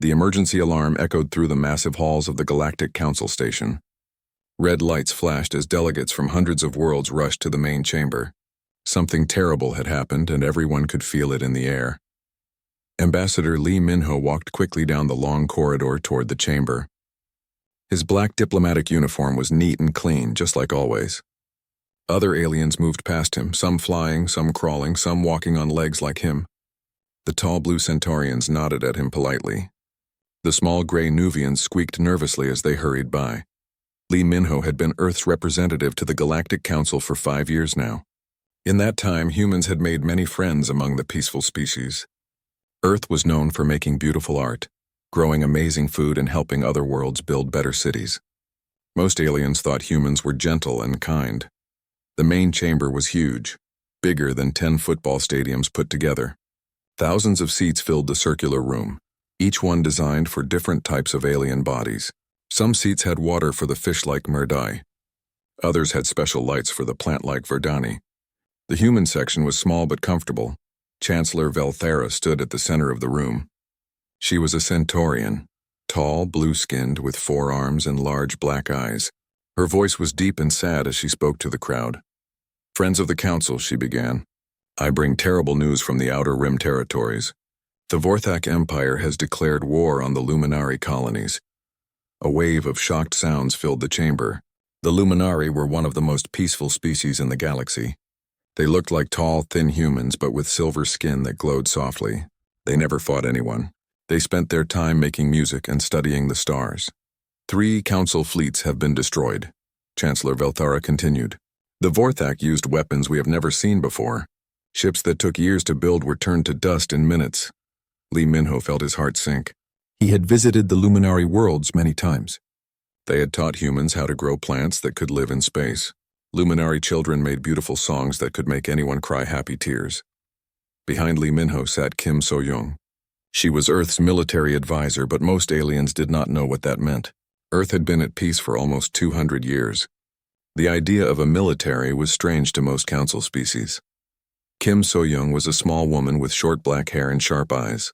The emergency alarm echoed through the massive halls of the Galactic Council station. Red lights flashed as delegates from hundreds of worlds rushed to the main chamber. Something terrible had happened, and everyone could feel it in the air. Ambassador Lee Min-ho walked quickly down the long corridor toward the chamber. His black diplomatic uniform was neat and clean, just like always. Other aliens moved past him, some flying, some crawling, some walking on legs like him. The tall blue Centaurians nodded at him politely. The small gray Nuvians squeaked nervously as they hurried by. Lee Min-ho had been Earth's representative to the Galactic Council for 5 years now. In that time, humans had made many friends among the peaceful species. Earth was known for making beautiful art, growing amazing food, and helping other worlds build better cities. Most aliens thought humans were gentle and kind. The main chamber was huge, bigger than 10 football stadiums put together. Thousands of seats filled the circular room, each one designed for different types of alien bodies. Some seats had water for the fish-like Merdai. Others had special lights for the plant-like Verdani. The human section was small but comfortable. Chancellor Velthara stood at the center of the room. She was a Centaurian, tall, blue-skinned, with 4 arms and large black eyes. Her voice was deep and sad as she spoke to the crowd. "Friends of the Council," she began, "I bring terrible news from the Outer Rim territories. The Vorthak Empire has declared war on the Luminari colonies." A wave of shocked sounds filled the chamber. The Luminari were one of the most peaceful species in the galaxy. They looked like tall, thin humans, but with silver skin that glowed softly. They never fought anyone. They spent their time making music and studying the stars. 3 council fleets have been destroyed, Chancellor Velthara continued. The Vorthak used weapons we have never seen before. Ships that took years to build were turned to dust in minutes. Lee Min-ho felt his heart sink. He had visited the Luminari worlds many times. They had taught humans how to grow plants that could live in space. Luminari children made beautiful songs that could make anyone cry happy tears. Behind Lee Min-ho sat Kim So-young. She was Earth's military advisor, but most aliens did not know what that meant. Earth had been at peace for almost 200 years. The idea of a military was strange to most council species. Kim So-young was a small woman with short black hair and sharp eyes.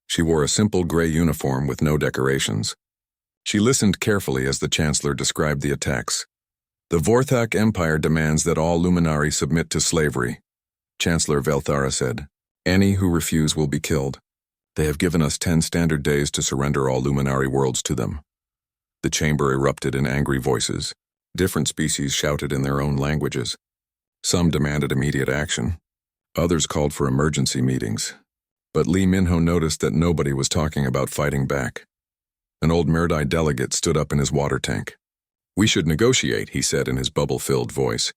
She wore a simple gray uniform with no decorations. She listened carefully as the Chancellor described the attacks. "The Vorthak Empire demands that all Luminari submit to slavery," Chancellor Velthara said. "Any who refuse will be killed. They have given us 10 standard days to surrender all Luminari worlds to them." The chamber erupted in angry voices. Different species shouted in their own languages. Some demanded immediate action. Others called for emergency meetings. But Lee Min-ho noticed that nobody was talking about fighting back. An old Merdai delegate stood up in his water tank. "We should negotiate," he said in his bubble-filled voice.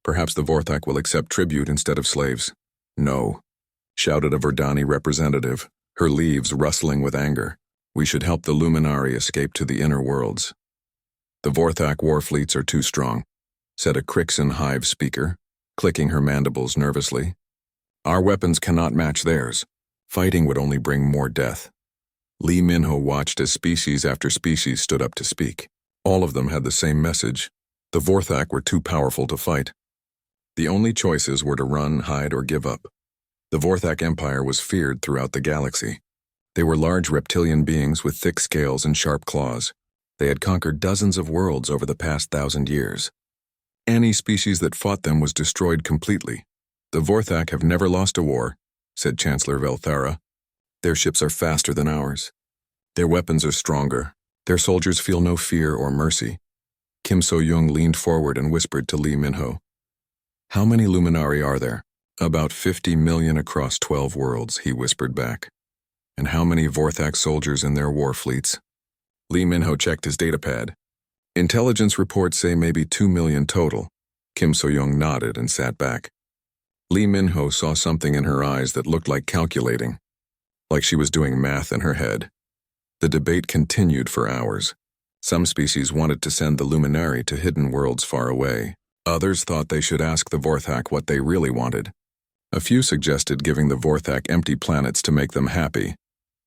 "Perhaps the Vorthak will accept tribute instead of slaves." "No," shouted a Verdani representative, her leaves rustling with anger. "We should help the Luminari escape to the inner worlds." "The Vorthak war fleets are too strong," said a Crixan hive speaker, clicking her mandibles nervously. "Our weapons cannot match theirs. Fighting would only bring more death." Lee Min-ho watched as species after species stood up to speak. All of them had the same message. The Vorthak were too powerful to fight. The only choices were to run, hide, or give up. The Vorthak Empire was feared throughout the galaxy. They were large reptilian beings with thick scales and sharp claws. They had conquered dozens of worlds over the past 1,000 years. Any species that fought them was destroyed completely. "The Vorthak have never lost a war," said Chancellor Velthara. "Their ships are faster than ours. Their weapons are stronger. Their soldiers feel no fear or mercy." Kim So-young leaned forward and whispered to Lee Min-ho. "How many Luminari are there?" "About 50 million across 12 worlds," he whispered back. "And how many Vorthak soldiers in their war fleets?" Lee Min-ho checked his datapad. "Intelligence reports say maybe 2 million total." Kim So-young nodded and sat back. Lee Min-ho saw something in her eyes that looked like calculating, like she was doing math in her head. The debate continued for hours. Some species wanted to send the Luminari to hidden worlds far away. Others thought they should ask the Vorthak what they really wanted. A few suggested giving the Vorthak empty planets to make them happy,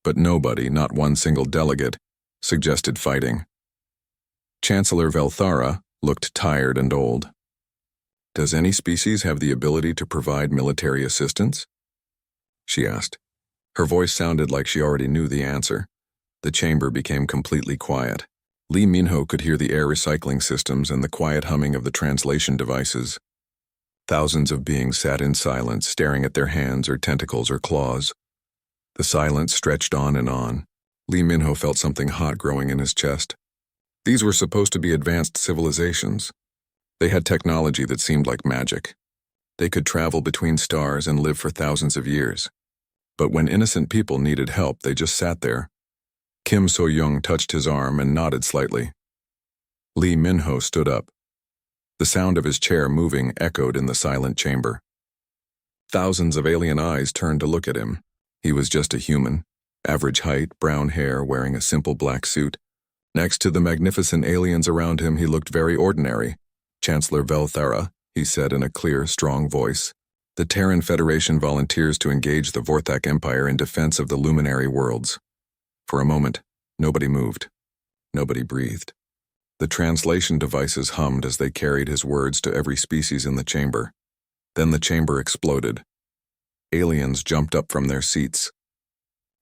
but nobody, not one single delegate, suggested fighting. Chancellor Velthara looked tired and old. "Does any species have the ability to provide military assistance?" she asked. Her voice sounded like she already knew the answer, The chamber became completely quiet. Lee Minho could hear the air recycling systems and the quiet humming of the translation devices. Thousands of beings sat in silence, staring at their hands or tentacles or claws. The silence stretched on and on. Lee Minho felt something hot growing in his chest. These were supposed to be advanced civilizations. They had technology that seemed like magic. They could travel between stars and live for thousands of years. But when innocent people needed help, they just sat there. Kim So-young touched his arm and nodded slightly. Lee Minho stood up. The sound of his chair moving echoed in the silent chamber. Thousands of alien eyes turned to look at him. He was just a human, average height, brown hair, wearing a simple black suit. Next to the magnificent aliens around him, he looked very ordinary. Chancellor Velthara, he said in a clear, strong voice. The Terran Federation volunteers to engage the Vorthak Empire in defense of the luminary worlds. For a moment, nobody moved. Nobody breathed. The translation devices hummed as they carried his words to every species in the chamber. Then the chamber exploded. Aliens jumped up from their seats.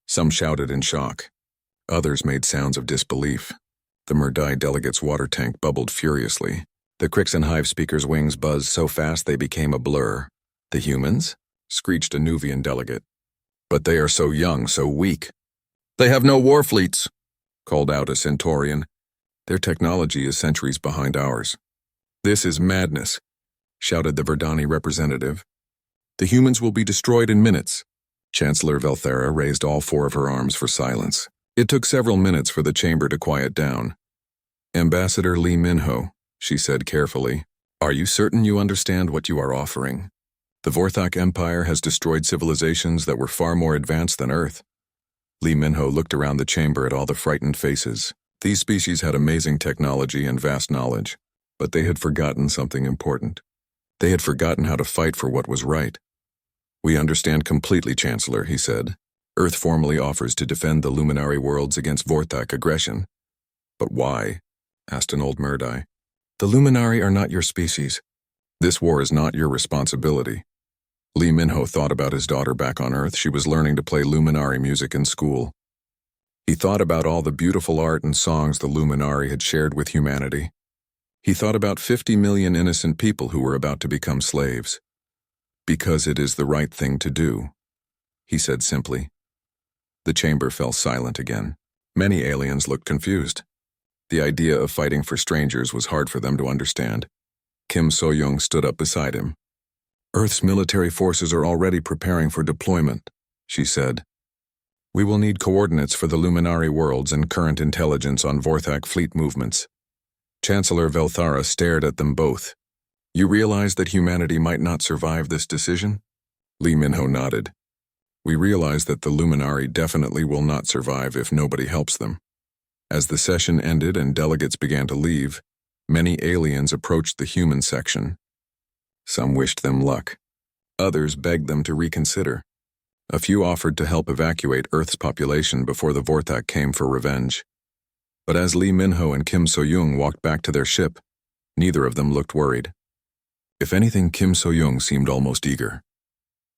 Some shouted in shock. Others made sounds of disbelief. The Murdai delegate's water tank bubbled furiously. The Crixen Hive speaker's wings buzzed so fast they became a blur. The humans? Screeched a Nuvian delegate. But they are so young, so weak. They have no war fleets, called out a Centaurian. Their technology is centuries behind ours. This is madness, shouted the Verdani representative. The humans will be destroyed in minutes. Chancellor Velthara raised all four of her arms for silence. It took several minutes for the chamber to quiet down. Ambassador Lee Minho, she said carefully, are you certain you understand what you are offering? The Vorthak Empire has destroyed civilizations that were far more advanced than Earth. Lee Minho looked around the chamber at all the frightened faces. These species had amazing technology and vast knowledge, but they had forgotten something important. They had forgotten how to fight for what was right. We understand completely, Chancellor, he said. Earth formally offers to defend the luminary worlds against Vorthak aggression. But why? Asked an old Murdai. The luminari are not your species. This war is not your responsibility. Lee Minho thought about his daughter back on Earth. She was learning to play luminari music in school. He thought about all the beautiful art and songs the luminari had shared with humanity. He thought about 50 million innocent people who were about to become slaves. Because it is the right thing to do, he said simply. The chamber fell silent again. Many aliens looked confused. The idea of fighting for strangers was hard for them to understand. Kim So-young stood up beside him. Earth's military forces are already preparing for deployment, she said. We will need coordinates for the luminary worlds and current intelligence on Vorthak fleet movements. Chancellor Velthara stared at them both. You realize that humanity might not survive this decision? Lee Minho nodded. We realize that the luminari definitely will not survive if nobody helps them. As the session ended and delegates began to leave, many aliens approached the human section. Some wished them luck. Others begged them to reconsider. A few offered to help evacuate Earth's population before the Vorthak came for revenge. But as Lee Minho and Kim So-young walked back to their ship, neither of them looked worried. If anything, Kim So-young seemed almost eager.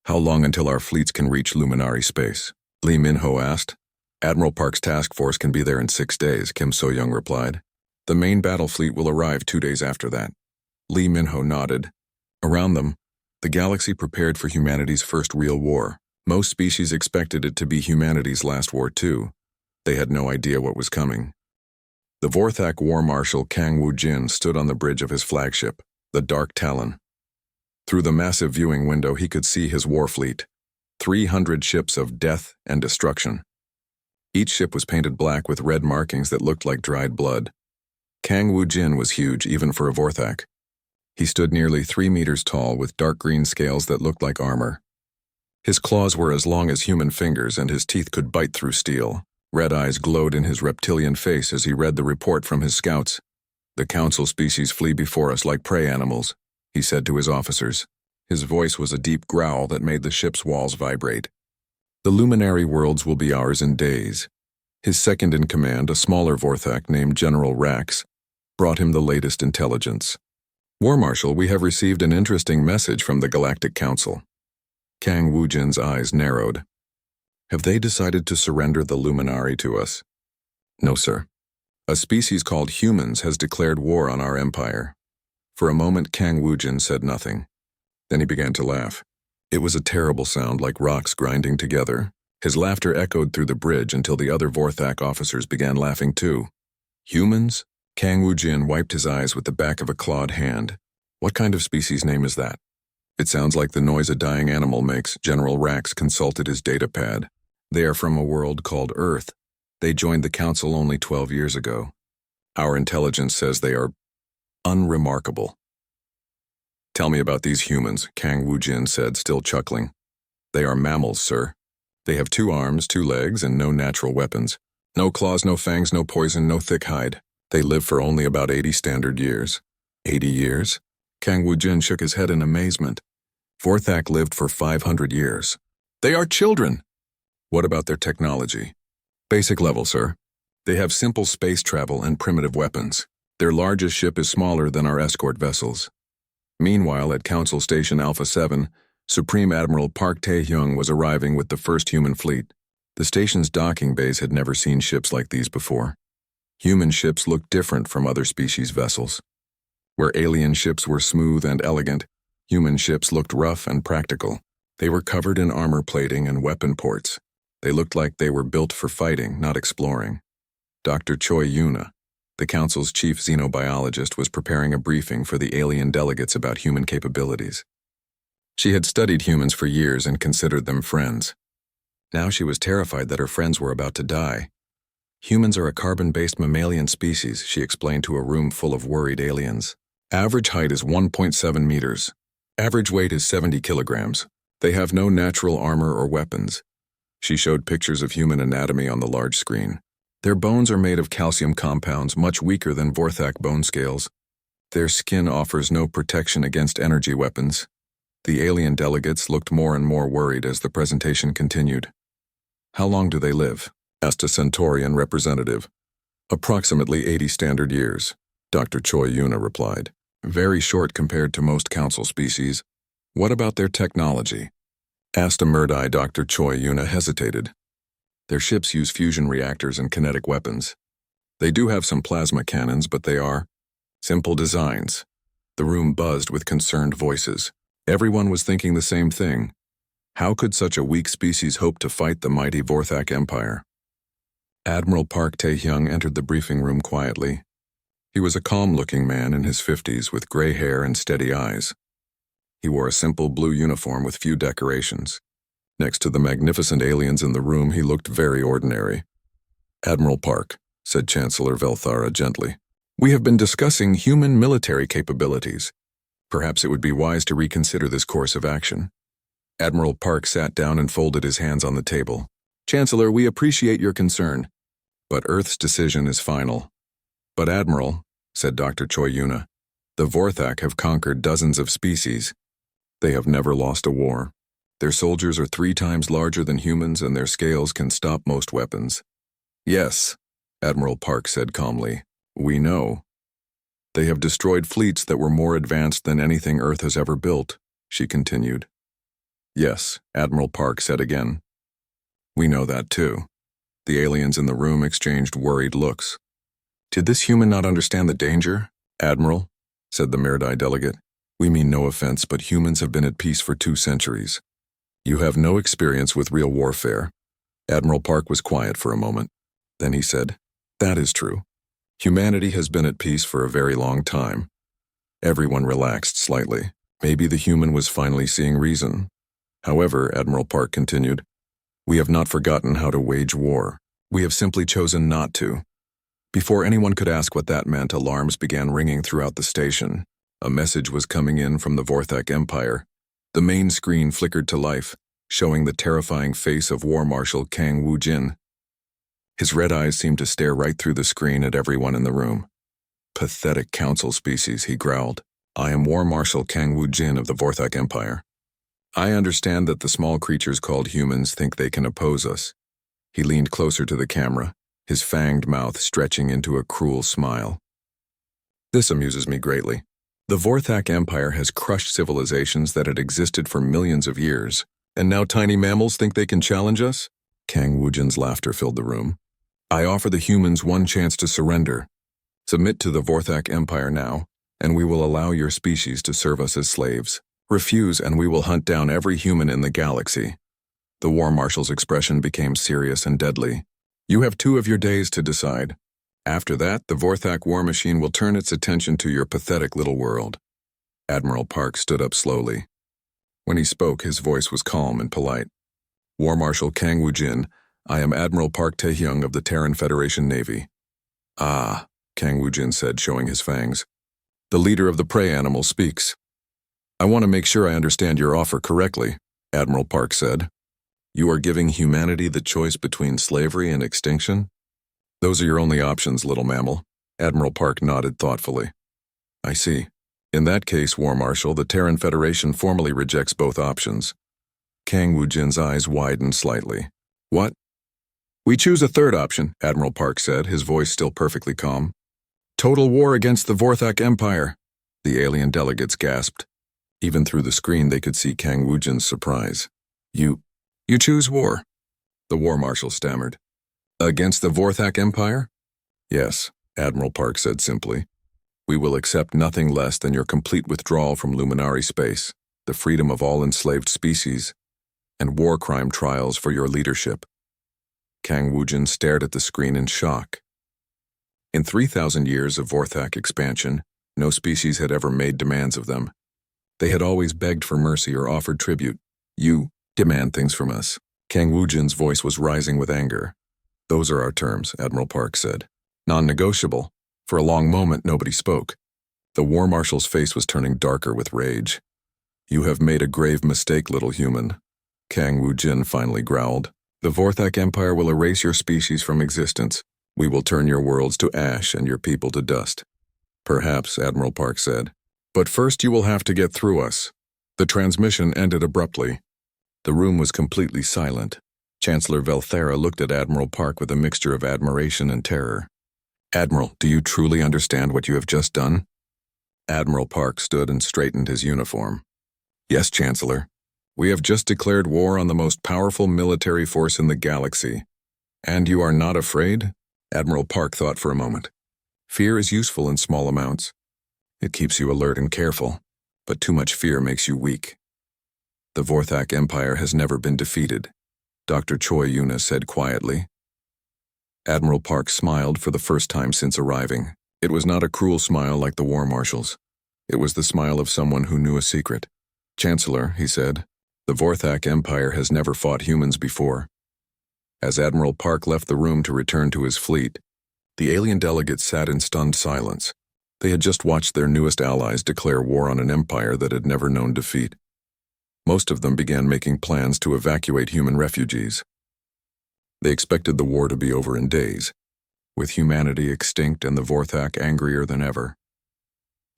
How long until our fleets can reach luminary space? Lee Minho asked. Admiral Park's task force can be there in 6 days, Kim So-young replied. The main battle fleet will arrive 2 days after that. Lee Minho nodded. Around them, the galaxy prepared for humanity's first real war. Most species expected it to be humanity's last war too. They had no idea what was coming. The Vorthak War Marshal Kang Woo-jin stood on the bridge of his flagship, the Dark Talon. Through the massive viewing window he could see his war fleet, 300 ships of death and destruction. Each ship was painted black with red markings that looked like dried blood. Kang Woo-jin was huge even for a Vorthak. He stood nearly 3 meters tall with dark green scales that looked like armor. His claws were as long as human fingers and his teeth could bite through steel. Red eyes glowed in his reptilian face as he read the report from his scouts. The council species flee before us like prey animals, he said to his officers. His voice was a deep growl that made the ship's walls vibrate. The luminary worlds will be ours in days. His second in command, a smaller Vorthak named General Rax, brought him the latest intelligence. War Marshal, we have received an interesting message from the Galactic Council. Kang Woo-jin's eyes narrowed. Have they decided to surrender the luminari to us? No, sir. A species called humans has declared war on our empire. For a moment, Kang Wujin said nothing. Then he began to laugh. It was a terrible sound, like rocks grinding together. His laughter echoed through the bridge until the other Vorthak officers began laughing too. Humans? Kang Wujin wiped his eyes with the back of a clawed hand. What kind of species name is that? It sounds like the noise a dying animal makes. General Rax consulted his data pad. They are from a world called Earth. They joined the Council only 12 years ago. Our intelligence says they are unremarkable. Tell me about these humans, Kang Wujin said, still chuckling. They are mammals, sir. They have 2 arms, 2 legs, and no natural weapons. No claws, no fangs, no poison, no thick hide. They live for only about 80 standard years. 80 years? Kang Wujin shook his head in amazement. Vorthak lived for 500 years. They are children! What about their technology? Basic level, sir. They have simple space travel and primitive weapons. Their largest ship is smaller than our escort vessels. Meanwhile, at Council Station Alpha 7, Supreme Admiral Park Tae-hyung was arriving with the first human fleet. The station's docking bays had never seen ships like these before. Human ships looked different from other species' vessels. Where alien ships were smooth and elegant, human ships looked rough and practical. They were covered in armor plating and weapon ports. They looked like they were built for fighting, not exploring. Dr. Choi Yuna, the Council's chief xenobiologist, was preparing a briefing for the alien delegates about human capabilities. She had studied humans for years and considered them friends. Now she was terrified that her friends were about to die. Humans are a carbon-based mammalian species, she explained to a room full of worried aliens. Average height is 1.7 meters. Average weight is 70 kilograms. They have no natural armor or weapons. She showed pictures of human anatomy on the large screen. Their bones are made of calcium compounds, much weaker than Vorthak bone scales. Their skin offers no protection against energy weapons. The alien delegates looked more and more worried as the presentation continued. How long do they live? Asked a Centaurian representative. Approximately 80 standard years, Dr. Choi Yuna replied. Very short compared to most council species. What about their technology? Asked a Murdai. Dr. Choi Yuna hesitated. Their ships use fusion reactors and kinetic weapons. They do have some plasma cannons, but they are simple designs. The room buzzed with concerned voices. Everyone was thinking the same thing. How could such a weak species hope to fight the mighty Vorthak Empire? Admiral Park Tae-hyung entered the briefing room quietly. He was a calm-looking man in his 50s with gray hair and steady eyes. He wore a simple blue uniform with few decorations. Next to the magnificent aliens in the room, he looked very ordinary. Admiral Park, said Chancellor Velthara gently, we have been discussing human military capabilities. Perhaps it would be wise to reconsider this course of action. Admiral Park sat down and folded his hands on the table. Chancellor, we appreciate your concern, but Earth's decision is final. But Admiral, said Dr. Choi Yuna, the Vorthak have conquered dozens of species. They have never lost a war. Their soldiers are 3 times larger than humans and their scales can stop most weapons. Yes, Admiral Park said calmly, we know. They have destroyed fleets that were more advanced than anything Earth has ever built, she continued. Yes, Admiral Park said again. We know that too. The aliens in the room exchanged worried looks. Did this human not understand the danger? Admiral, said the Merdai delegate, we mean no offense, but humans have been at peace for 2 centuries. You have no experience with real warfare. Admiral Park was quiet for a moment. Then he said, that is true. Humanity has been at peace for a very long time. Everyone relaxed slightly. Maybe the human was finally seeing reason. However, Admiral Park continued, we have not forgotten how to wage war. We have simply chosen not to. Before anyone could ask what that meant, alarms began ringing throughout the station. A message was coming in from the Vorthak Empire. The main screen flickered to life, showing the terrifying face of War Marshal Kang Wujin. His red eyes seemed to stare right through the screen at everyone in the room. Pathetic council species, he growled. I am War Marshal Kang Wujin of the Vorthak Empire. I understand that the small creatures called humans think they can oppose us. He leaned closer to the camera, his fanged mouth stretching into a cruel smile. This amuses me greatly. The Vorthak Empire has crushed civilizations that had existed for millions of years, and now tiny mammals think they can challenge us? Kang Wujin's laughter filled the room. I offer the humans one chance to surrender. Submit to the Vorthak Empire now, and we will allow your species to serve us as slaves. Refuse, and we will hunt down every human in the galaxy." The War Marshal's expression became serious and deadly. "You have 2 of your days to decide. After that, the Vorthak war machine will turn its attention to your pathetic little world." Admiral Park stood up slowly. When he spoke, his voice was calm and polite. "War Marshal Kang Woo-jin, I am Admiral Park Tae-hyung of the Terran Federation Navy." "Ah," Kang Woo-jin said, showing his fangs. "The leader of the prey animal speaks." "I want to make sure I understand your offer correctly," Admiral Park said. "You are giving humanity the choice between slavery and extinction?" "Those are your only options, little mammal." Admiral Park nodded thoughtfully. "I see. In that case, War Marshal, the Terran Federation formally rejects both options." Kang Woo-jin's eyes widened slightly. "What?" "We choose a third option," Admiral Park said, his voice still perfectly calm. "Total war against the Vorthak Empire." The alien delegates gasped. Even through the screen they could see Kang Woo-jin's surprise. You choose war?" the War Marshal stammered. "Against the Vorthak Empire?" "Yes," Admiral Park said simply. "We will accept nothing less than your complete withdrawal from Luminary space, the freedom of all enslaved species, and war crime trials for your leadership." Kang Woo-jin stared at the screen in shock. In 3,000 years of Vorthak expansion, no species had ever made demands of them. They had always begged for mercy or offered tribute. "You demand things from us." Kang Woo-jin's voice was rising with anger. "Those are our terms," Admiral Park said. "Non-negotiable." For a long moment, nobody spoke. The War Marshal's face was turning darker with rage. "You have made a grave mistake, little human," Kang Woo-jin finally growled. "The Vorthak Empire will erase your species from existence. We will turn your worlds to ash and your people to dust." "Perhaps," Admiral Park said. "But first you will have to get through us." The transmission ended abruptly. The room was completely silent. Chancellor Velthera looked at Admiral Park with a mixture of admiration and terror. "Admiral, do you truly understand what you have just done?" Admiral Park stood and straightened his uniform. "Yes, Chancellor. We have just declared war on the most powerful military force in the galaxy. And you are not afraid?" Admiral Park thought for a moment. "Fear is useful in small amounts. It keeps you alert and careful, but too much fear makes you weak." "The Vorthak Empire has never been defeated," Dr. Choi Yuna said quietly. Admiral Park smiled for the first time since arriving. It was not a cruel smile like the War Marshal's. It was the smile of someone who knew a secret. "Chancellor," he said, "the Vorthak Empire has never fought humans before." As Admiral Park left the room to return to his fleet, the alien delegates sat in stunned silence. They had just watched their newest allies declare war on an empire that had never known defeat. Most of them began making plans to evacuate human refugees. They expected the war to be over in days, with humanity extinct and the Vorthak angrier than ever.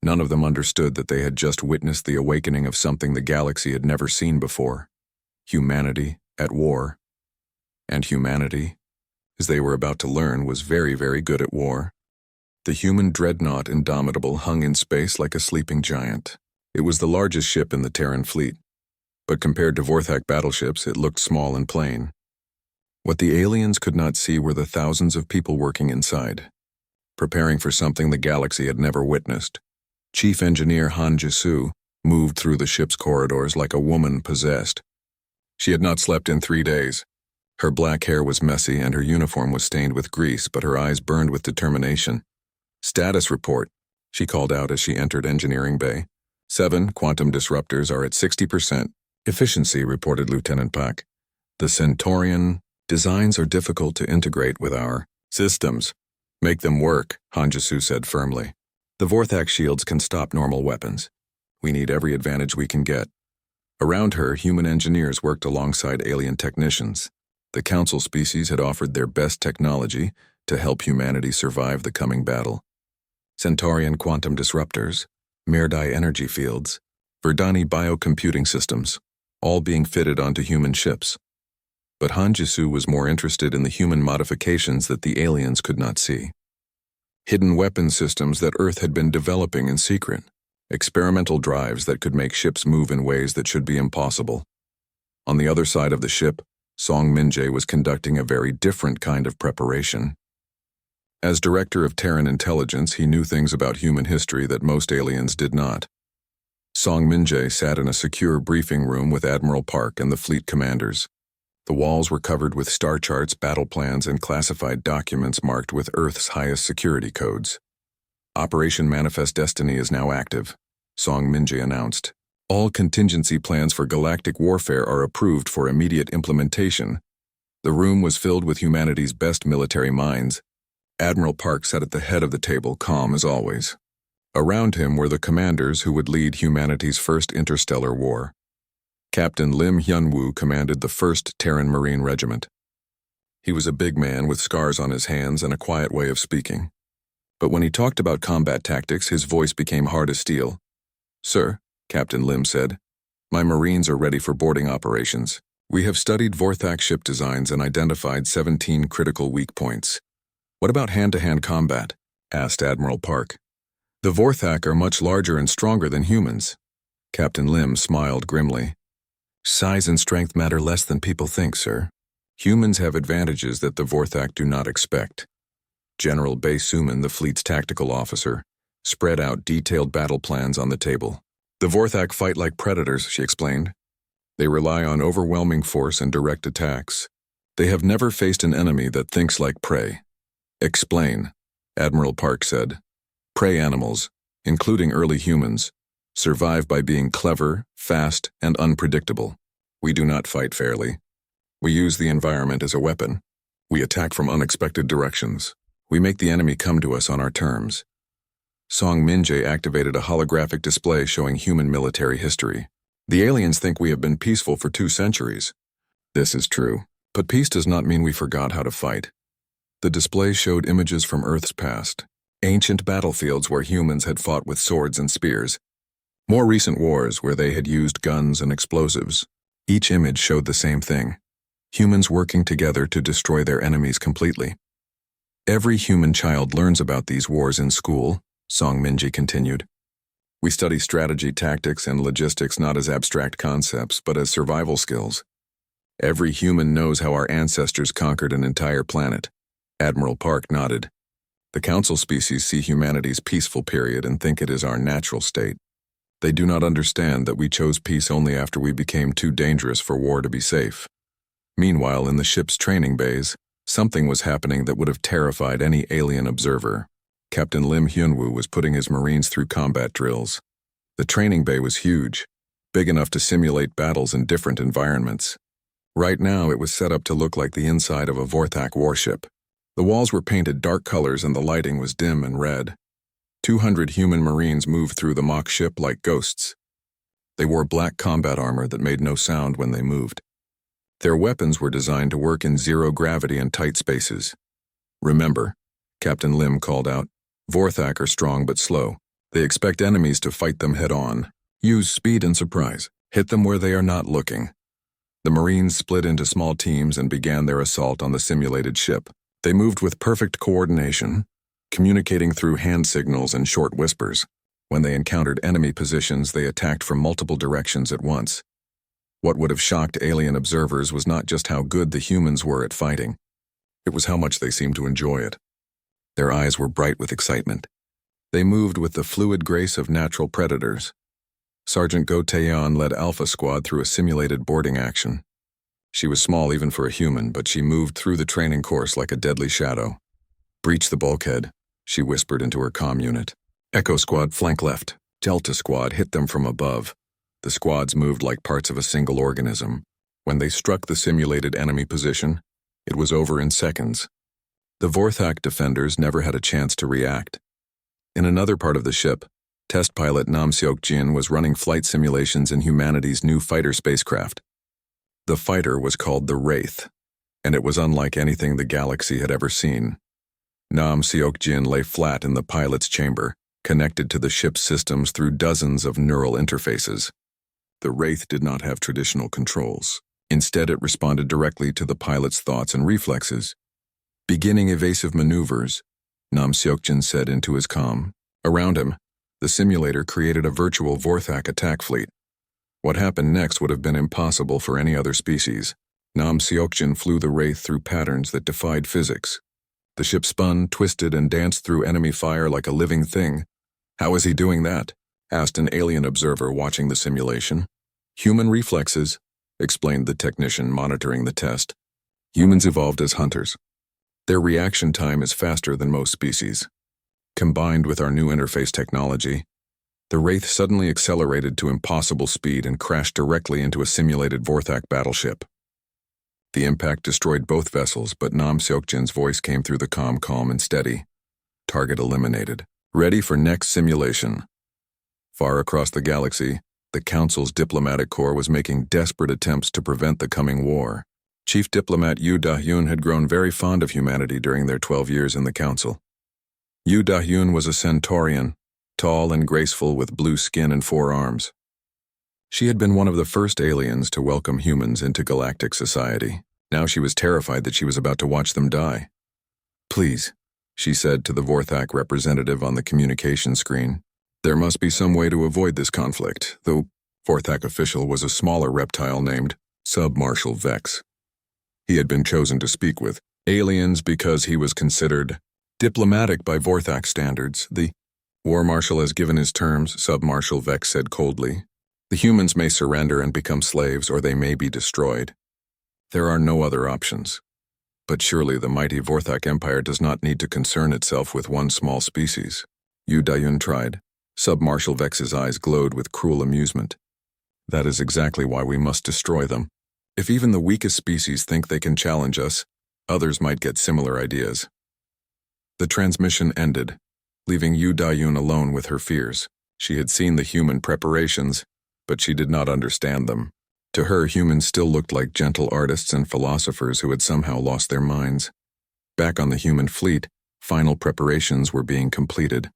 None of them understood that they had just witnessed the awakening of something the galaxy had never seen before: humanity at war. And humanity, as they were about to learn, was very, very good at war. The human dreadnought Indomitable hung in space like a sleeping giant. It was the largest ship in the Terran fleet, but compared to Vorthak battleships, it looked small and plain. What the aliens could not see were the thousands of people working inside, preparing for something the galaxy had never witnessed. Chief Engineer Han Ji-soo moved through the ship's corridors like a woman possessed. She had not slept in 3 days. Her black hair was messy and her uniform was stained with grease, but her eyes burned with determination. "Status report," she called out as she entered Engineering Bay. 7 quantum disruptors are at 60% efficiency, reported Lieutenant Pak. "The Centaurian designs are difficult to integrate with our systems. Make them work," Han Ji-soo said firmly. "The Vorthak shields can stop normal weapons. We need every advantage we can get." Around her, human engineers worked alongside alien technicians. The Council species had offered their best technology to help humanity survive the coming battle. Centaurian quantum disruptors, Mirdai energy fields, Verdani biocomputing systems, all being fitted onto human ships. But Han Ji-soo was more interested in the human modifications that the aliens could not see. Hidden weapon systems that Earth had been developing in secret, experimental drives that could make ships move in ways that should be impossible. On the other side of the ship, Song Min-jae was conducting a very different kind of preparation. As director of Terran intelligence, he knew things about human history that most aliens did not. Song Minjae sat in a secure briefing room with Admiral Park and the fleet commanders. The walls were covered with star charts, battle plans, and classified documents marked with Earth's highest security codes. Operation Manifest Destiny is now active, Song Minjae announced. All contingency plans for galactic warfare are approved for immediate implementation. The room was filled with humanity's best military minds. Admiral Park sat at the head of the table, calm as always. Around him were the commanders who would lead humanity's first interstellar war. Captain Lim Hyun-woo commanded the 1st Terran Marine Regiment. He was a big man with scars on his hands and a quiet way of speaking. But when he talked about combat tactics, his voice became hard as steel. "Sir," Captain Lim said, "my Marines are ready for boarding operations. We have studied Vorthak ship designs and identified 17 critical weak points." "What about hand-to-hand combat?" asked Admiral Park. "The Vorthak are much larger and stronger than humans." Captain Lim smiled grimly. "Size and strength matter less than people think, sir. Humans have advantages that the Vorthak do not expect." General Bae Suman, the fleet's tactical officer, spread out detailed battle plans on the table. "The Vorthak fight like predators," she explained. "They rely on overwhelming force and direct attacks. They have never faced an enemy that thinks like prey." "Explain," Admiral Park said. "Prey animals, including early humans, survive by being clever, fast, and unpredictable. We do not fight fairly. We use the environment as a weapon. We attack from unexpected directions. We make the enemy come to us on our terms." Song Minjae activated a holographic display showing human military history. "The aliens think we have been peaceful for 2 centuries. This is true, but peace does not mean we forgot how to fight." The display showed images from Earth's past, ancient battlefields where humans had fought with swords and spears, more recent wars where they had used guns and explosives. Each image showed the same thing: humans working together to destroy their enemies completely. "Every human child learns about these wars in school," Song Minjae continued. "We study strategy, tactics, and logistics not as abstract concepts, but as survival skills. Every human knows how our ancestors conquered an entire planet." Admiral Park nodded. "The Council species see humanity's peaceful period and think it is our natural state. They do not understand that we chose peace only after we became too dangerous for war to be safe." Meanwhile, in the ship's training bays, something was happening that would have terrified any alien observer. Captain Lim Hyun-woo was putting his Marines through combat drills. The training bay was huge, big enough to simulate battles in different environments. Right now, it was set up to look like the inside of a Vorthak warship. The walls were painted dark colors and the lighting was dim and red. 200 human Marines moved through the mock ship like ghosts. They wore black combat armor that made no sound when they moved. Their weapons were designed to work in zero gravity and tight spaces. "Remember," Captain Lim called out, "Vorthak are strong but slow. They expect enemies to fight them head-on. Use speed and surprise. Hit them where they are not looking." The Marines split into small teams and began their assault on the simulated ship. They moved with perfect coordination, communicating through hand signals and short whispers. When they encountered enemy positions, they attacked from multiple directions at once. What would have shocked alien observers was not just how good the humans were at fighting. It was how much they seemed to enjoy it. Their eyes were bright with excitement. They moved with the fluid grace of natural predators. Sergeant Go Taeyeon led Alpha Squad through a simulated boarding action. She was small even for a human, but she moved through the training course like a deadly shadow. "Breach the bulkhead," she whispered into her comm unit. "Echo Squad, flank left." Delta Squad hit them from above. The squads moved like parts of a single organism. When they struck the simulated enemy position, it was over in seconds. The Vorthak defenders never had a chance to react. In another part of the ship, test pilot Nam Seok-jin was running flight simulations in humanity's new fighter spacecraft. The fighter was called the Wraith, and it was unlike anything the galaxy had ever seen. Nam Seok-jin lay flat in the pilot's chamber, connected to the ship's systems through dozens of neural interfaces. The Wraith did not have traditional controls. Instead, it responded directly to the pilot's thoughts and reflexes. "Beginning evasive maneuvers," Nam Seok-jin said into his comm. Around him, the simulator created a virtual Vorthak attack fleet. What happened next would have been impossible for any other species. Nam Seok-jin flew the Wraith through patterns that defied physics. The ship spun, twisted, and danced through enemy fire like a living thing. "How is he doing that?" asked an alien observer watching the simulation. "Human reflexes," explained the technician monitoring the test. "Humans evolved as hunters. Their reaction time is faster than most species. Combined with our new interface technology, the Wraith suddenly accelerated to impossible speed and crashed directly into a simulated Vorthak battleship. The impact destroyed both vessels, but Nam Seokjin's voice came through the comm calm and steady. Target eliminated. Ready for next simulation. Far across the galaxy, the Council's diplomatic corps was making desperate attempts to prevent the coming war. Chief Diplomat Yu Da-hyun had grown very fond of humanity during their 12 years in the Council. Yu Da-hyun was a Centaurian, tall and graceful with blue skin and 4 arms. She had been one of the first aliens to welcome humans into galactic society. Now she was terrified that she was about to watch them die. "Please," she said to the Vorthak representative on the communication screen. "There must be some way to avoid this conflict," though Vorthak official was a smaller reptile named Sub-Marshal Vex. He had been chosen to speak with aliens because he was considered diplomatic by Vorthak standards. "The War Marshal has given his terms," Sub-Marshal Vex said coldly. "The humans may surrender and become slaves, or they may be destroyed. There are no other options. But surely the mighty Vorthak Empire does not need to concern itself with one small species." Yu Da-hyun tried. Sub-Marshal Vex's eyes glowed with cruel amusement. "That is exactly why we must destroy them. If even the weakest species think they can challenge us, others might get similar ideas." The transmission ended, leaving Yu Da-hyun alone with her fears. She had seen the human preparations, but she did not understand them. To her, humans still looked like gentle artists and philosophers who had somehow lost their minds. Back on the human fleet, final preparations were being completed.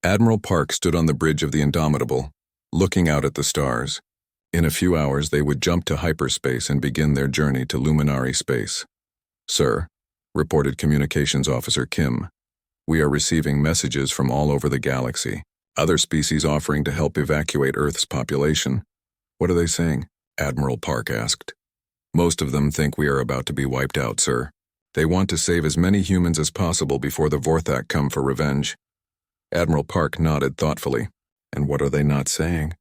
Admiral Park stood on the bridge of the Indomitable, looking out at the stars. In a few hours, they would jump to hyperspace and begin their journey to luminary space. "Sir," reported Communications Officer Kim, "we are receiving messages from all over the galaxy. Other species offering to help evacuate Earth's population." "What are they saying?" Admiral Park asked. "Most of them think we are about to be wiped out, sir. They want to save as many humans as possible before the Vorthak come for revenge." Admiral Park nodded thoughtfully. "And what are they not saying?"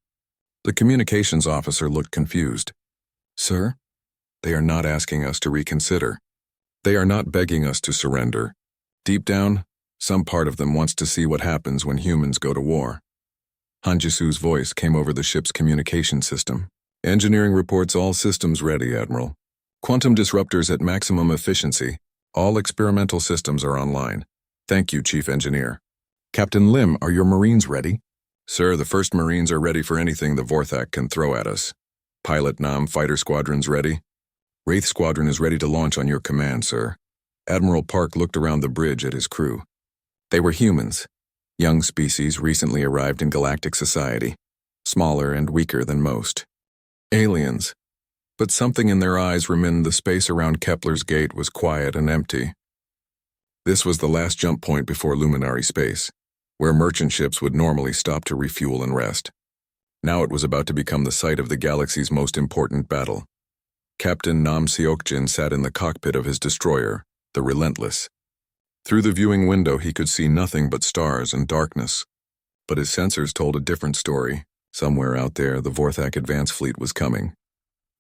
The communications officer looked confused. "Sir, they are not asking us to reconsider. They are not begging us to surrender. Deep down, some part of them wants to see what happens when humans go to war." Han Jisu's voice came over the ship's communication system. "Engineering reports all systems ready, Admiral. Quantum disruptors at maximum efficiency. All experimental systems are online. Thank you, Chief Engineer." "Captain Lim, are your Marines ready?" "Sir, the first Marines are ready for anything the Vorthak can throw at us. Pilot Nam fighter squadron's ready. Wraith squadron is ready to launch on your command, sir." Admiral Park looked around the bridge at his crew. They were humans, young species recently arrived in galactic society, smaller and weaker than most. Aliens. But something in their eyes reminded the space around Kepler's gate was quiet and empty. This was the last jump point before luminary space, where merchant ships would normally stop to refuel and rest. Now it was about to become the site of the galaxy's most important battle. Captain Nam Seokjin sat in the cockpit of his destroyer, the Relentless. Through the viewing window he could see nothing but stars and darkness. But his sensors told a different story. Somewhere out there, the Vorthak advance fleet was coming.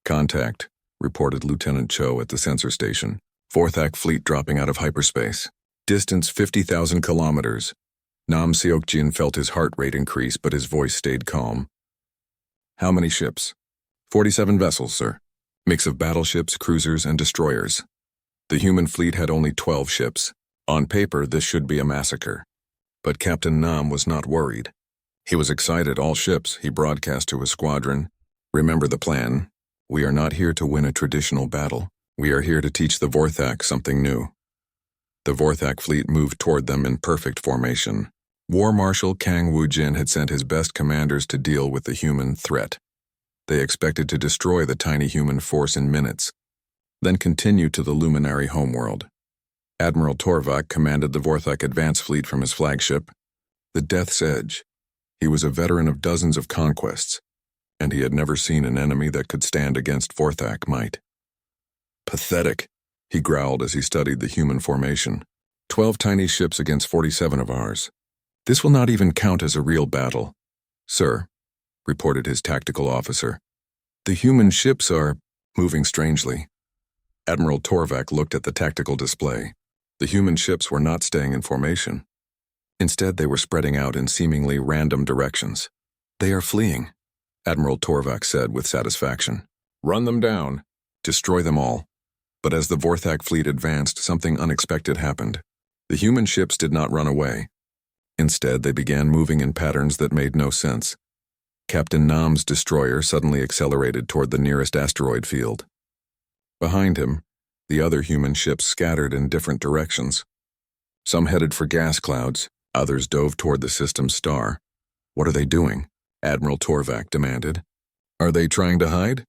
"Contact," reported Lieutenant Cho at the sensor station. "Vorthak fleet dropping out of hyperspace. Distance 50,000 kilometers. Nam Seokjin felt his heart rate increase, but his voice stayed calm. "How many ships?" 47 vessels, sir. Mix of battleships, cruisers, and destroyers. The human fleet had only 12 ships. On paper, this should be a massacre. But Captain Nam was not worried. He was excited. "All ships," he broadcast to his squadron. "Remember the plan. We are not here to win a traditional battle. We are here to teach the Vorthak something new." The Vorthak fleet moved toward them in perfect formation. War Marshal Kang Woo-jin had sent his best commanders to deal with the human threat. They expected to destroy the tiny human force in minutes, then continue to the luminary homeworld. Admiral Torvak commanded the Vorthak advance fleet from his flagship, the Death's Edge. He was a veteran of dozens of conquests, and he had never seen an enemy that could stand against Vorthak might. "Pathetic," he growled as he studied the human formation. 12 tiny ships against 47 of ours. This will not even count as a real battle. Sir, reported his tactical officer. The human ships are moving strangely. Admiral Torvak looked at the tactical display. The human ships were not staying in formation. Instead, they were spreading out in seemingly random directions. They are fleeing, Admiral Torvak said with satisfaction. Run them down. Destroy them all. But as the Vorthak fleet advanced, something unexpected happened. The human ships did not run away. Instead, they began moving in patterns that made no sense. Captain Nam's destroyer suddenly accelerated toward the nearest asteroid field. Behind him, the other human ships scattered in different directions. Some headed for gas clouds, others dove toward the system's star. What are they doing? Admiral Torvak demanded. Are they trying to hide?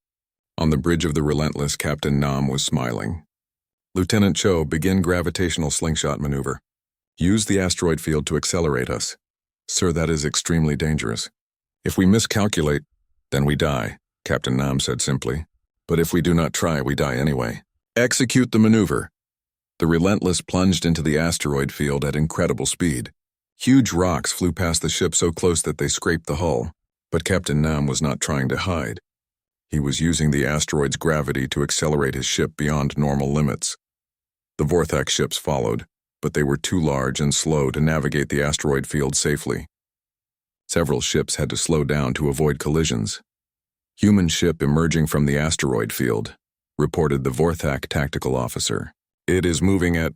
On the bridge of the Relentless, Captain Nam was smiling. Lieutenant Cho, begin gravitational slingshot maneuver. Use the asteroid field to accelerate us. Sir, that is extremely dangerous. If we miscalculate, then we die, Captain Nam said simply. But if we do not try, we die anyway. Execute the maneuver. The Relentless plunged into the asteroid field at incredible speed. Huge rocks flew past the ship so close that they scraped the hull. But Captain Nam was not trying to hide. He was using the asteroid's gravity to accelerate his ship beyond normal limits. The Vorthak ships followed, but they were too large and slow to navigate the asteroid field safely. Several ships had to slow down to avoid collisions. Human ship emerging from the asteroid field, reported the Vorthak tactical officer. It is moving at...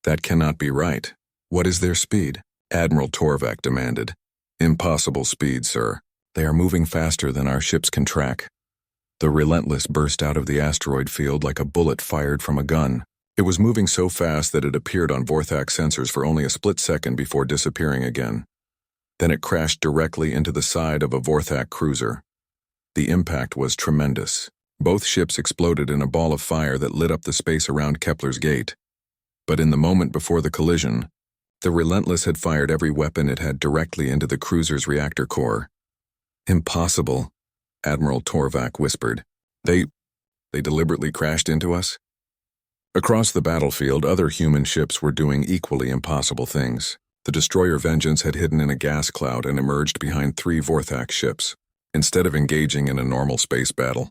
That cannot be right. What is their speed? Admiral Torvak demanded. Impossible speed, sir. They are moving faster than our ships can track. The Relentless burst out of the asteroid field like a bullet fired from a gun. It was moving so fast that it appeared on Vorthak sensors for only a split second before disappearing again. Then it crashed directly into the side of a Vorthak cruiser. The impact was tremendous. Both ships exploded in a ball of fire that lit up the space around Kepler's gate. But in the moment before the collision, the Relentless had fired every weapon it had directly into the cruiser's reactor core. Impossible, Admiral Torvak whispered. They deliberately crashed into us? Across the battlefield, other human ships were doing equally impossible things. The destroyer Vengeance had hidden in a gas cloud and emerged behind 3 Vorthak ships. Instead of engaging in a normal space battle,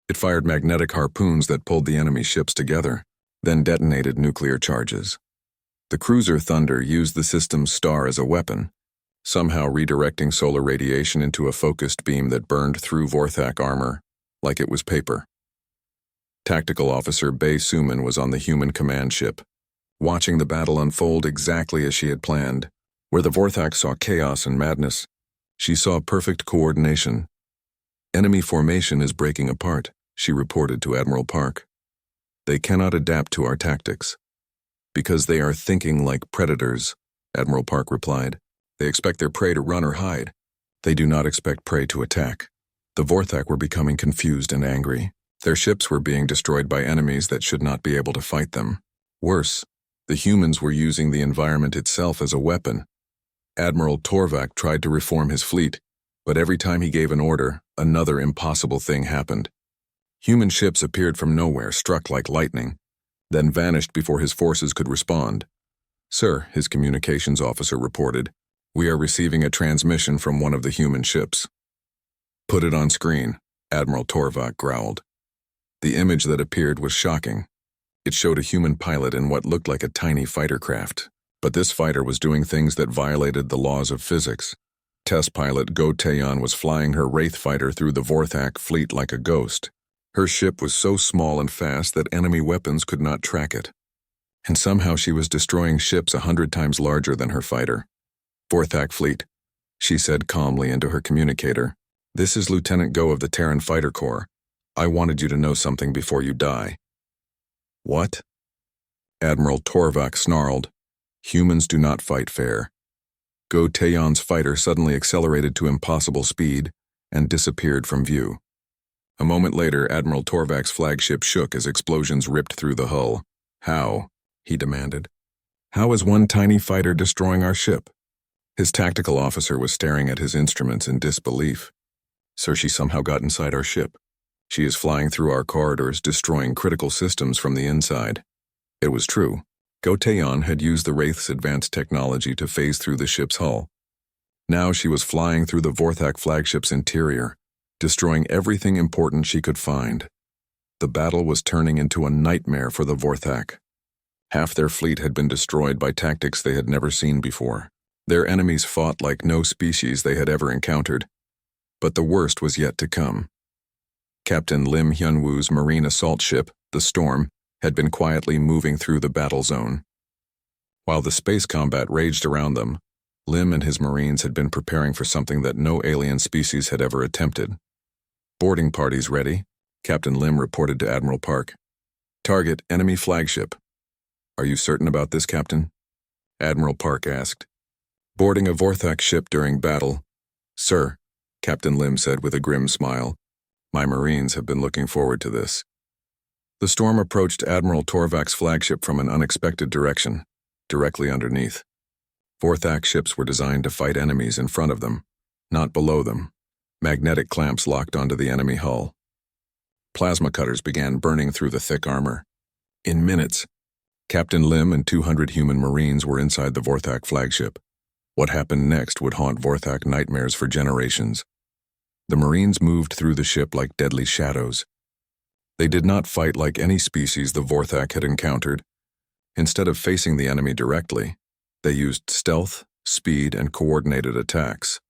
it fired magnetic harpoons that pulled the enemy ships together, then detonated nuclear charges. The cruiser Thunder used the system's star as a weapon, somehow redirecting solar radiation into a focused beam that burned through Vorthak armor like it was paper. Tactical Officer Bae Suman was on the human command ship, watching the battle unfold exactly as she had planned. Where the Vorthak saw chaos and madness, she saw perfect coordination. Enemy formation is breaking apart, she reported to Admiral Park. They cannot adapt to our tactics. Because they are thinking like predators, Admiral Park replied. They expect their prey to run or hide. They do not expect prey to attack. The Vorthak were becoming confused and angry. Their ships were being destroyed by enemies that should not be able to fight them. Worse, the humans were using the environment itself as a weapon. Admiral Torvak tried to reform his fleet, but every time he gave an order, another impossible thing happened. Human ships appeared from nowhere, struck like lightning, then vanished before his forces could respond. Sir, his communications officer reported, we are receiving a transmission from one of the human ships. Put it on screen, Admiral Torvak growled. The image that appeared was shocking. It showed a human pilot in what looked like a tiny fighter craft. But this fighter was doing things that violated the laws of physics. Test pilot Go Taeyeon was flying her Wraith fighter through the Vorthak fleet like a ghost. Her ship was so small and fast that enemy weapons could not track it. And somehow she was destroying ships 100 times larger than her fighter. Vorthak fleet, she said calmly into her communicator. This is Lieutenant Go of the Terran Fighter Corps. I wanted you to know something before you die. What? Admiral Torvak snarled. Humans do not fight fair. Go Taeyeon's fighter suddenly accelerated to impossible speed and disappeared from view. A moment later, Admiral Torvak's flagship shook as explosions ripped through the hull. How? He demanded. How is one tiny fighter destroying our ship? His tactical officer was staring at his instruments in disbelief. Sir, she somehow got inside our ship. She is flying through our corridors, destroying critical systems from the inside. It was true. Gotaeon had used the Wraith's advanced technology to phase through the ship's hull. Now she was flying through the Vorthak flagship's interior, destroying everything important she could find. The battle was turning into a nightmare for the Vorthak. Half their fleet had been destroyed by tactics they had never seen before. Their enemies fought like no species they had ever encountered. But the worst was yet to come. Captain Lim Hyunwoo's marine assault ship, the Storm, had been quietly moving through the battle zone. While the space combat raged around them, Lim and his Marines had been preparing for something that no alien species had ever attempted. "Boarding parties ready," Captain Lim reported to Admiral Park. "Target enemy flagship." "Are you certain about this, Captain?" Admiral Park asked. "Boarding a Vorthak ship during battle." "Sir," Captain Lim said with a grim smile, "my Marines have been looking forward to this." The Storm approached Admiral Torvak's flagship from an unexpected direction, directly underneath. Vorthak ships were designed to fight enemies in front of them, not below them. Magnetic clamps locked onto the enemy hull. Plasma cutters began burning through the thick armor. In minutes, Captain Lim and 200 human Marines were inside the Vorthak flagship. What happened next would haunt Vorthak nightmares for generations. The Marines moved through the ship like deadly shadows. They did not fight like any species the Vorthak had encountered. Instead of facing the enemy directly, they used stealth, speed, and coordinated attacks.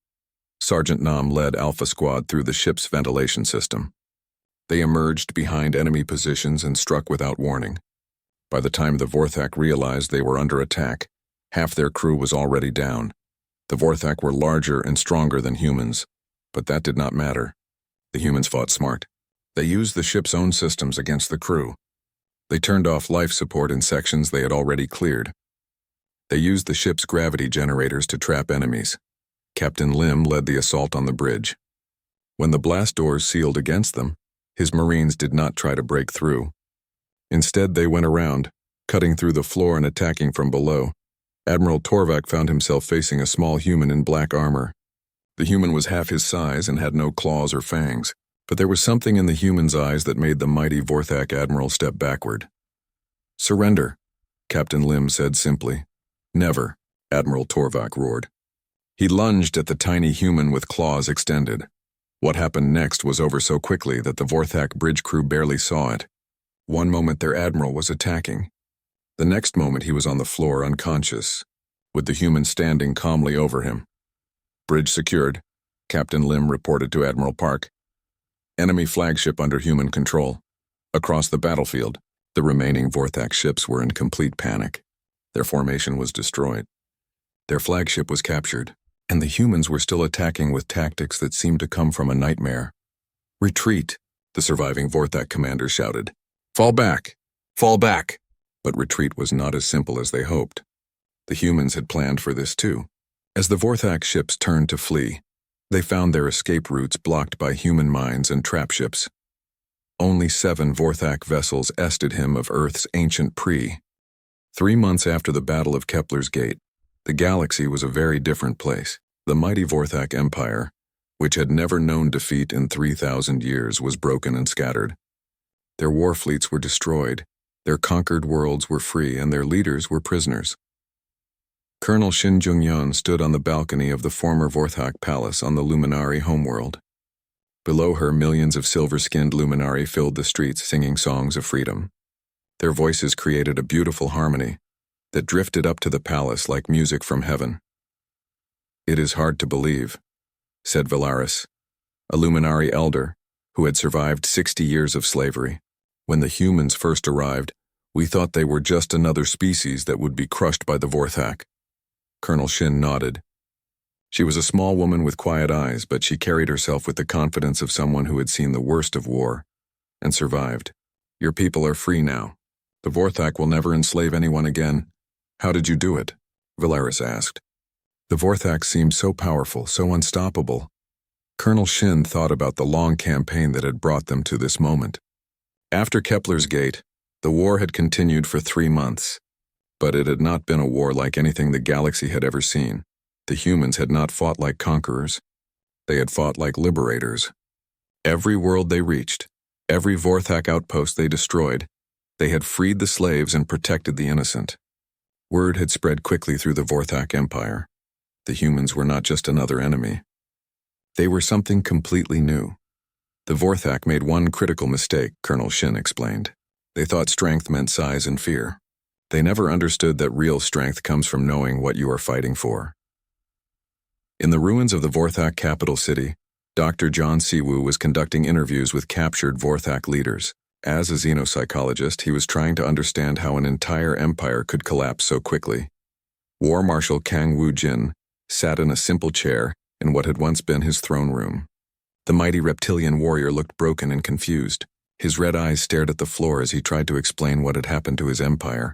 Sergeant Nam led Alpha Squad through the ship's ventilation system. They emerged behind enemy positions and struck without warning. By the time the Vorthak realized they were under attack, half their crew was already down. The Vorthak were larger and stronger than humans, but that did not matter. The humans fought smart. They used the ship's own systems against the crew. They turned off life support in sections they had already cleared. They used the ship's gravity generators to trap enemies. Captain Lim led the assault on the bridge. When the blast doors sealed against them, his Marines did not try to break through. Instead, they went around, cutting through the floor and attacking from below. Admiral Torvak found himself facing a small human in black armor. The human was half his size and had no claws or fangs, but there was something in the human's eyes that made the mighty Vorthak admiral step backward. "Surrender," Captain Lim said simply. "Never," Admiral Torvak roared. He lunged at the tiny human with claws extended. What happened next was over so quickly that the Vorthak bridge crew barely saw it. One moment their admiral was attacking. The next moment he was on the floor unconscious, with the human standing calmly over him. "Bridge secured," Captain Lim reported to Admiral Park. "Enemy flagship under human control." Across the battlefield, the remaining Vorthak ships were in complete panic. Their formation was destroyed. Their flagship was captured, and the humans were still attacking with tactics that seemed to come from a nightmare. "Retreat," the surviving Vorthak commander shouted. "Fall back! Fall back!" But retreat was not as simple as they hoped. The humans had planned for this too. As the Vorthak ships turned to flee, they found their escape routes blocked by human mines and trap ships. Only 7 Vorthak vessels ested him of Earth's ancient Pre. 3 months after the Battle of Kepler's Gate, the galaxy was a very different place. The mighty Vorthak Empire, which had never known defeat in 3,000 years, was broken and scattered. Their war fleets were destroyed, their conquered worlds were free, and their leaders were prisoners. Colonel Shin Jung-yeon stood on the balcony of the former Vorthak Palace on the Luminari homeworld. Below her, millions of silver-skinned Luminari filled the streets singing songs of freedom. Their voices created a beautiful harmony that drifted up to the palace like music from heaven. "It is hard to believe," said Valaris, a Luminari elder who had survived 60 years of slavery. "When the humans first arrived, we thought they were just another species that would be crushed by the Vorthak." Colonel Shin nodded. She was a small woman with quiet eyes, but she carried herself with the confidence of someone who had seen the worst of war and survived. "Your people are free now. The Vorthak will never enslave anyone again. How did you do it?" Valaris asked. The Vorthak seemed so powerful, so unstoppable. Colonel Shin thought about the long campaign that had brought them to this moment. After Kepler's Gate, the war had continued for 3 months. But it had not been a war like anything the galaxy had ever seen. The humans had not fought like conquerors. They had fought like liberators. Every world they reached, every Vorthak outpost they destroyed, they had freed the slaves and protected the innocent. Word had spread quickly through the Vorthak Empire. The humans were not just another enemy. They were something completely new. The Vorthak made one critical mistake, Colonel Shin explained. They thought strength meant size and fear. They never understood that real strength comes from knowing what you are fighting for. In the ruins of the Vorthak capital city, Dr. John Siwoo was conducting interviews with captured Vorthak leaders. As a xenopsychologist, he was trying to understand how an entire empire could collapse so quickly. War Marshal Kang Woo-jin sat in a simple chair in what had once been his throne room. The mighty reptilian warrior looked broken and confused. His red eyes stared at the floor as he tried to explain what had happened to his empire.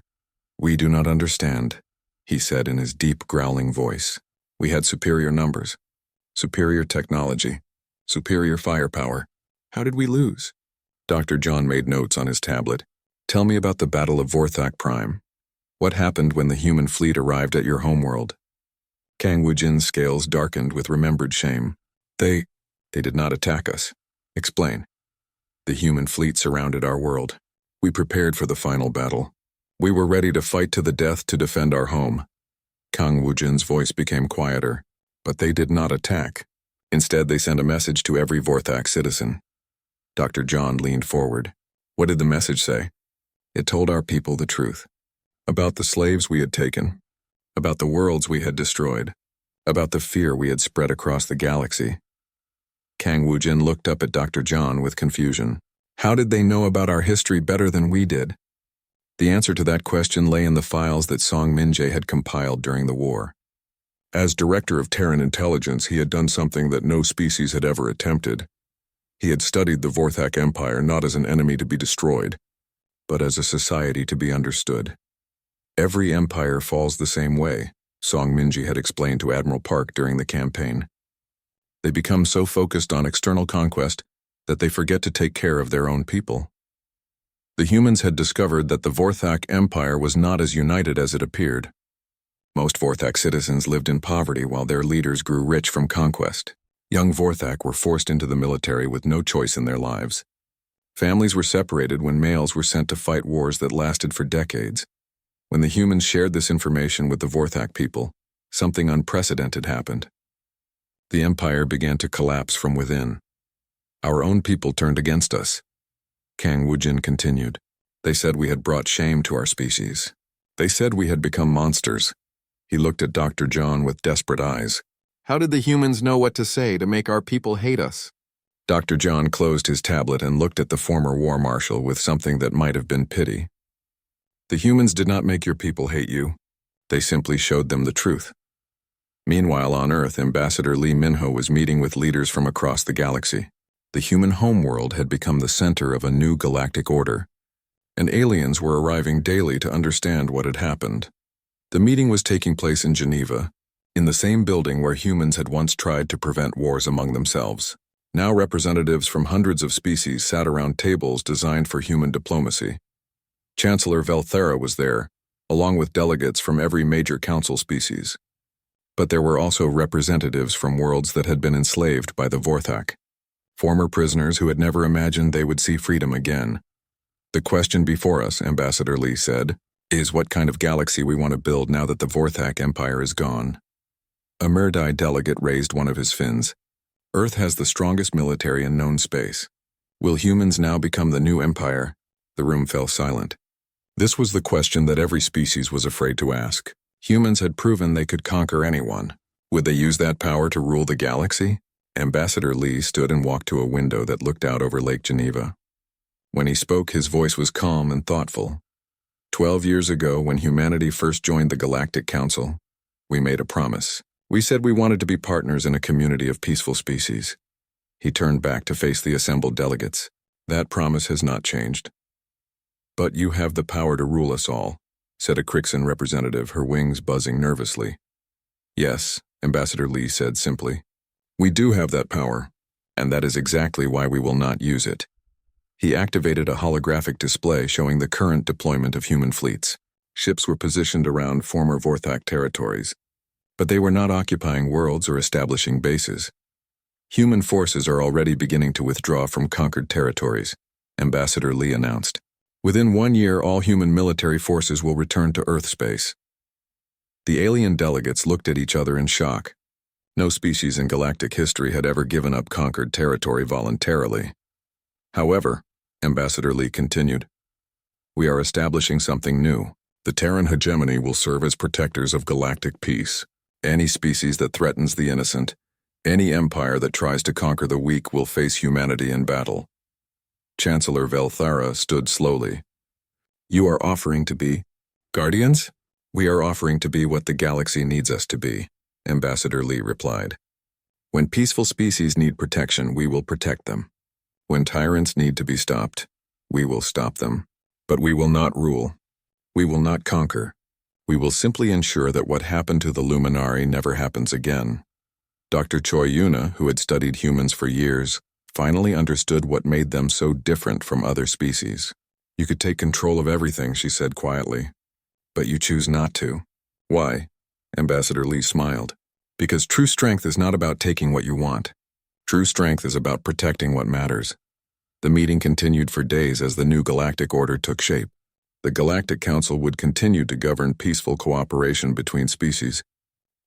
"We do not understand," he said in his deep, growling voice. "We had superior numbers, superior technology, superior firepower. How did we lose?" Dr. John made notes on his tablet. "Tell me about the Battle of Vorthak Prime. What happened when the human fleet arrived at your homeworld?" Kang Woo-jin's scales darkened with remembered shame. They did not attack us." "Explain." "The human fleet surrounded our world. We prepared for the final battle. We were ready to fight to the death to defend our home." Kang Woo-jin's voice became quieter. "But they did not attack. Instead, they sent a message to every Vorthak citizen." Dr. John leaned forward. "What did the message say?" "It told our people the truth. About the slaves we had taken. About the worlds we had destroyed. About the fear we had spread across the galaxy." Kang Woo-jin looked up at Dr. John with confusion. "How did they know about our history better than we did?" The answer to that question lay in the files that Song Min-jae had compiled during the war. As director of Terran intelligence, he had done something that no species had ever attempted. He had studied the Vorthak Empire not as an enemy to be destroyed, but as a society to be understood. Every empire falls the same way, Song Min-jae had explained to Admiral Park during the campaign. They become so focused on external conquest that they forget to take care of their own people. The humans had discovered that the Vorthak Empire was not as united as it appeared. Most Vorthak citizens lived in poverty while their leaders grew rich from conquest. Young Vorthak were forced into the military with no choice in their lives. Families were separated when males were sent to fight wars that lasted for decades. When the humans shared this information with the Vorthak people, something unprecedented happened. The empire began to collapse from within. Our own people turned against us. Kang Woo-jin continued. They said we had brought shame to our species. They said we had become monsters. He looked at Dr. John with desperate eyes. "How did the humans know what to say to make our people hate us?" Dr. John closed his tablet and looked at the former war marshal with something that might have been pity. "The humans did not make your people hate you. They simply showed them the truth." Meanwhile, on Earth, Ambassador Lee Min-ho was meeting with leaders from across the galaxy. The human homeworld had become the center of a new galactic order, and aliens were arriving daily to understand what had happened. The meeting was taking place in Geneva, in the same building where humans had once tried to prevent wars among themselves. Now representatives from hundreds of species sat around tables designed for human diplomacy. Chancellor Velthera was there, along with delegates from every major council species. But there were also representatives from worlds that had been enslaved by the Vorthak. Former prisoners who had never imagined they would see freedom again. "The question before us," Ambassador Lee said, "is what kind of galaxy we want to build now that the Vorthak Empire is gone." A Murdai delegate raised one of his fins. "Earth has the strongest military in known space. Will humans now become the new empire?" The room fell silent. This was the question that every species was afraid to ask. Humans had proven they could conquer anyone. Would they use that power to rule the galaxy? Ambassador Lee stood and walked to a window that looked out over Lake Geneva. When he spoke, his voice was calm and thoughtful. 12 years ago, when humanity first joined the Galactic Council, we made a promise. We said we wanted to be partners in a community of peaceful species. He turned back to face the assembled delegates. That promise has not changed. "But you have the power to rule us all," said a Crixan representative, her wings buzzing nervously. "Yes," Ambassador Lee said simply. "We do have that power, and that is exactly why we will not use it." He activated a holographic display showing the current deployment of human fleets. Ships were positioned around former Vorthak territories, but they were not occupying worlds or establishing bases. "Human forces are already beginning to withdraw from conquered territories," Ambassador Lee announced. "Within 1 year, all human military forces will return to Earth space. The alien delegates looked at each other in shock. No species in galactic history had ever given up conquered territory voluntarily. However, Ambassador Lee continued, we are establishing something new. The Terran hegemony will serve as protectors of galactic peace. Any species that threatens the innocent, any empire that tries to conquer the weak will face humanity in battle. Chancellor Velthara stood slowly. You are offering to be guardians? We are offering to be what the galaxy needs us to be, Ambassador Lee replied. When peaceful species need protection, we will protect them. When tyrants need to be stopped, we will stop them. But we will not rule. We will not conquer. We will simply ensure that what happened to the Luminari never happens again. Dr. Choi Yuna, who had studied humans for years, finally understood what made them so different from other species. You could take control of everything, she said quietly. But you choose not to. Why? Ambassador Lee smiled. Because true strength is not about taking what you want. True strength is about protecting what matters. The meeting continued for days as the new galactic order took shape. The Galactic Council would continue to govern peaceful cooperation between species.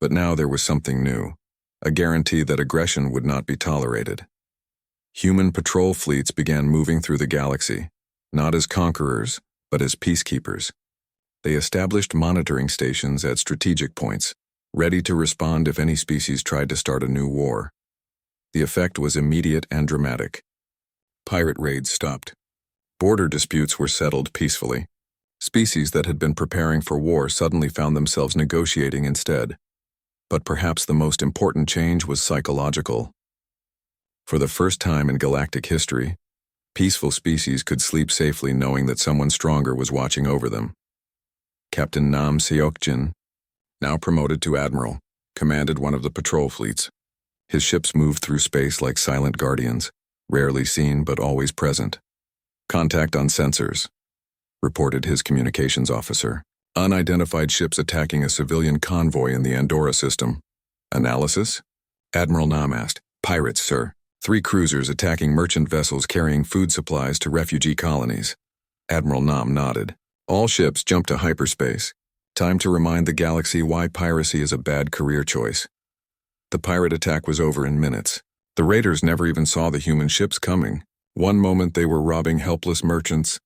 But now there was something new, a guarantee that aggression would not be tolerated. Human patrol fleets began moving through the galaxy, not as conquerors, but as peacekeepers. They established monitoring stations at strategic points, ready to respond if any species tried to start a new war. The effect was immediate and dramatic. Pirate raids stopped. Border disputes were settled peacefully. Species that had been preparing for war suddenly found themselves negotiating instead. But perhaps the most important change was psychological. For the first time in galactic history, peaceful species could sleep safely knowing that someone stronger was watching over them. Captain Nam Seokjin, now promoted to admiral, commanded one of the patrol fleets. His ships moved through space like silent guardians, rarely seen but always present. Contact on sensors, reported his communications officer. Unidentified ships attacking a civilian convoy in the Andorra system. Analysis? Admiral Nam asked. Pirates, sir. 3 cruisers attacking merchant vessels carrying food supplies to refugee colonies. Admiral Nam nodded. All ships jump to hyperspace. Time to remind the galaxy why piracy is a bad career choice. The pirate attack was over in minutes. The raiders never even saw the human ships coming. One moment they were robbing helpless merchants.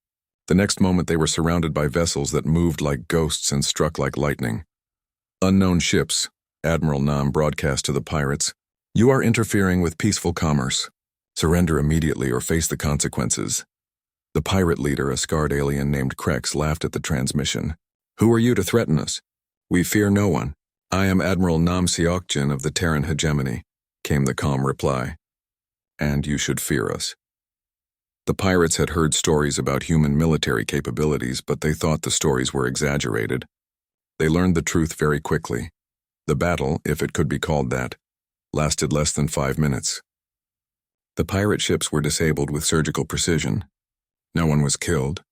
The next moment they were surrounded by vessels that moved like ghosts and struck like lightning. Unknown ships, Admiral Nam broadcast to the pirates. You are interfering with peaceful commerce. Surrender immediately or face the consequences. The pirate leader, a scarred alien named Krex, laughed at the transmission. Who are you to threaten us? We fear no one. I am Admiral Nam Seokjin of the Terran hegemony, came the calm reply. And you should fear us. The pirates had heard stories about human military capabilities, but they thought the stories were exaggerated. They learned the truth very quickly. The battle, if it could be called that, lasted less than 5 minutes. The pirate ships were disabled with surgical precision. No one was killed,